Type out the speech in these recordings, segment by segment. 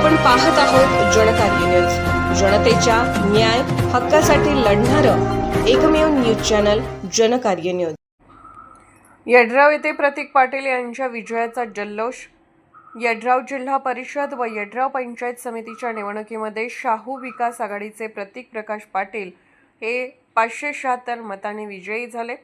आपण पाहत आहोत जनकार्य न्यूज, जनतेच्या न्याय हक्कासाठी लढणारं एकमेव news channel Janakarya news. Yadrav येथे प्रतीक पाटील यांच्या विजयाचा जल्लोष। यड्राव जिल्हा परिषद व यड्राव पंचायत समितीच्या निवडणुकीमध्ये शाहू विकास आघाडीचे प्रतीक प्रकाश पाटील हे 576 मतांनी विजयी झाले।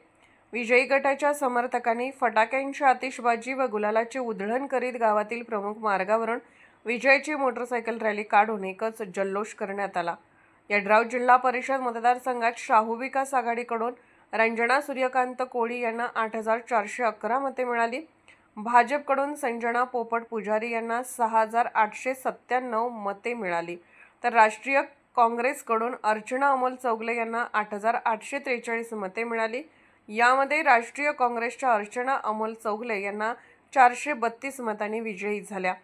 विजयी गटाच्या समर्थकांनी फटाक्यांची आतिषबाजी व गुलालाची उधळण करीत गावातील प्रमुख मार्गावरून विजयाची मोटरसायकल रॅली काढून एकच जल्लोष करण्यात आला। यड्राव जिल्हा परिषद मतदारसंघात शाहू विकास आघाडीकडून रंजना सूर्यकांत कोळी यांना 8411 मते मिळाली। भाजपकडून संजना पोपट पुजारी यांना 6897 मते मिळाली, तर राष्ट्रीय काँग्रेसकडून अर्चना अमोल चौगले यांना 8843 मते मिळाली। यामध्ये राष्ट्रीय काँग्रेसच्या अर्चना अमोल चौगले यांना 432 मतांनी विजयी झाल्या।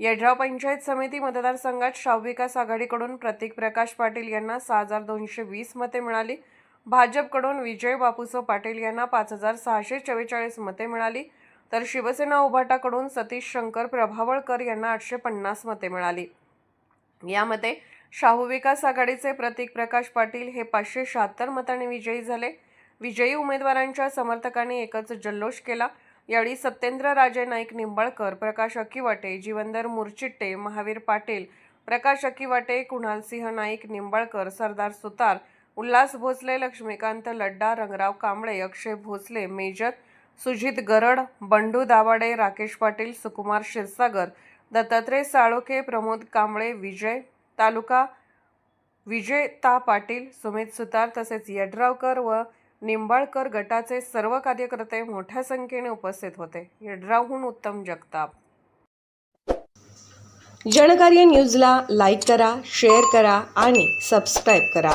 यड्राव पंचायत समिती मतदारसंघात शाहू विकास आघाडीकडून प्रतीक प्रकाश पाटील यांना 6220 मते मिळाली। भाजपकडून विजय बापूसो पाटील यांना 5644 मते मिळाली, तर शिवसेना उभाटाकडून सतीश शंकर प्रभावळकर यांना 850 मते मिळाली। यामध्ये शाहू विकास आघाडीचे प्रतीक प्रकाश पाटील हे 576 मतांनी विजयी झाले। विजयी उमेदवारांच्या समर्थकांनी एकच जल्लोष केला। यावेळी सत्येंद्र राजे नाईक निंबाळकर, प्रकाश अक्कीवाटे, जीवनधर मुरचिट्टे, महावीर पाटील, प्रकाश अक्कीवाटे, कुणालसिंह नाईक निंबाळकर, सरदार सुतार, उल्हास भोसले, लक्ष्मीकांत लड्डा, रंगराव कांबळे, अक्षय भोसले, मेजर सुजित गरड, बंडू दाभाडे, राकेश पाटील, सुकुमार क्षीरसागर, दत्तात्रय साळोखे, प्रमोद कांबळे, विजय ता पाटील, सुमित सुतार तसेच यड्रावकर व निंबाळकर गटाचे सर्व कार्यकर्ते मोठ्या संख्येने उपस्थित होते। यड्रावहून उत्तम जगताप। जनकार्य न्यूजला लाईक करा, शेअर करा आणि सबस्क्राईब करा।